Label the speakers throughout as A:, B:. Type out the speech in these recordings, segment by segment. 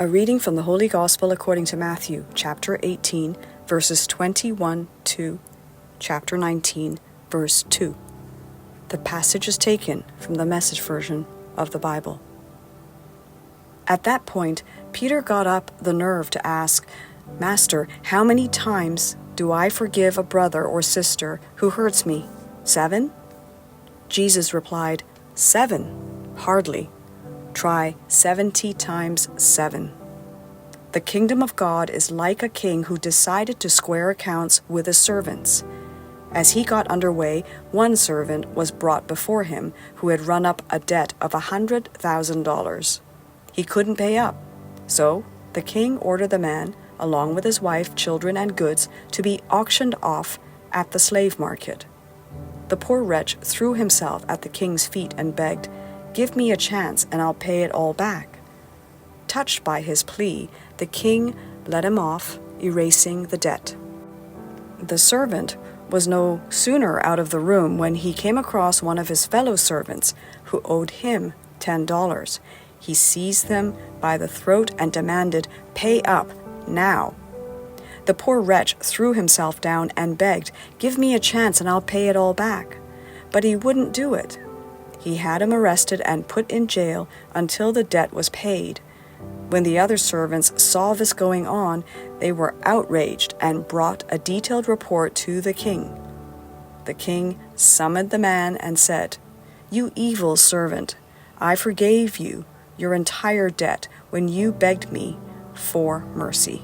A: A reading from the Holy Gospel according to Matthew, chapter 18, verses 21 to chapter 19, verse 2. The passage is taken from the Message version of the Bible. At that point, Peter got up the nerve to ask, "Master, how many times do I forgive a brother or sister who hurts me? 7?" Jesus replied, 7? Hardly. Try 70 times 7. The kingdom of God is like a king who decided to square accounts with his servants. As he got underway, one servant was brought before him who had run up a debt of $100,000. He couldn't pay up, so the king ordered the man, along with his wife, children, and goods, to be auctioned off at the slave market. The poor wretch threw himself at the king's feet and begged, "Give me a chance and I'll pay it all back." Touched by his plea, the king let him off, erasing the debt. The servant was no sooner out of the room when he came across one of his fellow servants who owed him $10. He seized them by the throat and demanded, "Pay up, now." The poor wretch threw himself down and begged, "Give me a chance and I'll pay it all back." But he wouldn't do it. He had him arrested and put in jail until the debt was paid. When the other servants saw this going on, they were outraged and brought a detailed report to the king. The king summoned the man and said, "You evil servant, I forgave you your entire debt when you begged me for mercy.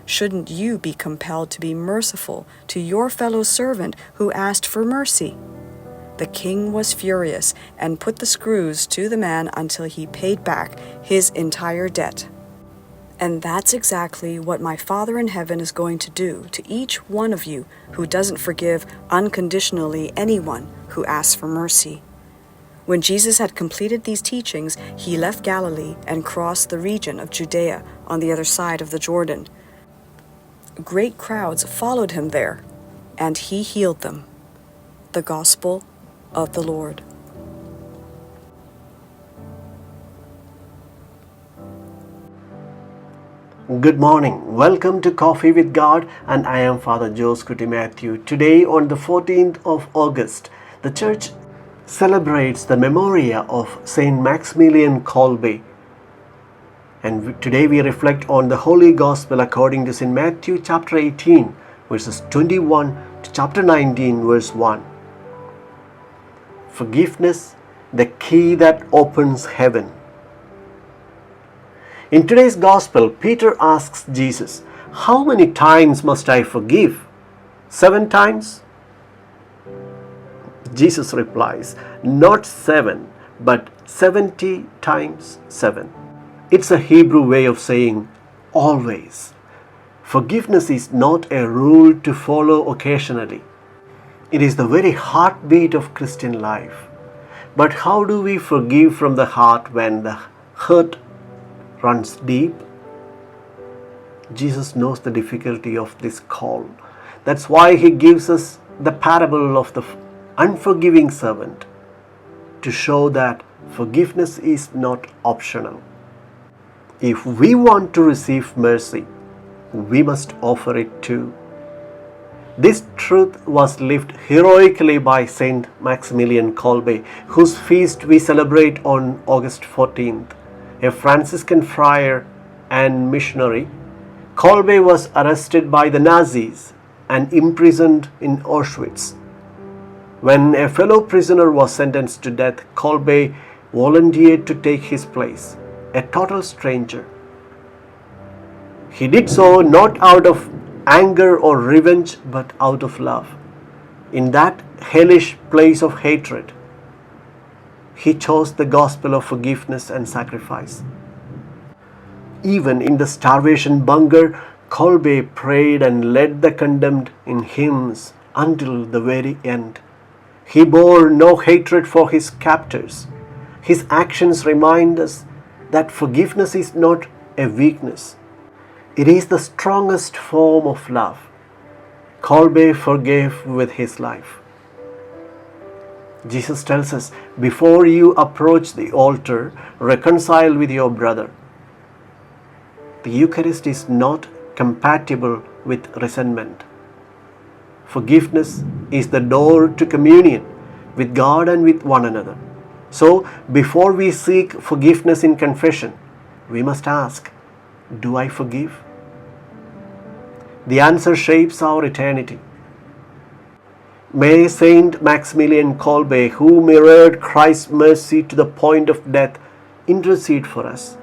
A: Shouldn't you be compelled to be merciful to your fellow servant who asked for mercy?" The king was furious and put the screws to the man until he paid back his entire debt. And that's exactly what my Father in heaven is going to do to each one of you who doesn't forgive unconditionally anyone who asks for mercy. When Jesus had completed these teachings, he left Galilee and crossed the region of Judea on the other side of the Jordan. Great crowds followed him there, and he healed them. The Gospel of the Lord.
B: Good morning. Welcome to Coffee with God, and I am Father Joseph Matthew. Today, on the 14th of August, the Church celebrates the memorial of Saint Maximilian Kolbe. And today we reflect on the Holy Gospel according to Saint Matthew chapter 18, verses 21 to chapter 19, verse 1. Forgiveness, the key that opens heaven. In today's Gospel, Peter asks Jesus, "How many times must I forgive? 7 times?" Jesus replies, "Not 7, but 70 times 7. It's a Hebrew way of saying always. Forgiveness is not a rule to follow occasionally. It is the very heartbeat of Christian life. But how do we forgive from the heart when the hurt runs deep? Jesus knows the difficulty of this call. That's why he gives us the parable of the unforgiving servant to show that forgiveness is not optional. If we want to receive mercy, we must offer it too. This truth was lived heroically by Saint Maximilian Kolbe, whose feast we celebrate on August 14th. A Franciscan friar and missionary, Kolbe was arrested by the Nazis and imprisoned in Auschwitz. When a fellow prisoner was sentenced to death, Kolbe volunteered to take his place, a total stranger. He did so not out of anger or revenge, but out of love. In that hellish place of hatred, he chose the gospel of forgiveness and sacrifice. Even in the starvation bunker, Kolbe prayed and led the condemned in hymns until the very end. He bore no hatred for his captors. His actions remind us that forgiveness is not a weakness. It is the strongest form of love. Kolbe forgave with his life. Jesus tells us, before you approach the altar, reconcile with your brother. The Eucharist is not compatible with resentment. Forgiveness is the door to communion with God and with one another. So, before we seek forgiveness in confession, we must ask, do I forgive? The answer shapes our eternity. May Saint Maximilian Kolbe, who mirrored Christ's mercy to the point of death, intercede for us.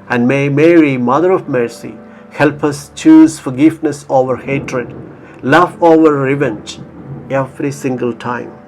B: And may Mary, Mother of Mercy, help us choose forgiveness over hatred, love over revenge, every single time.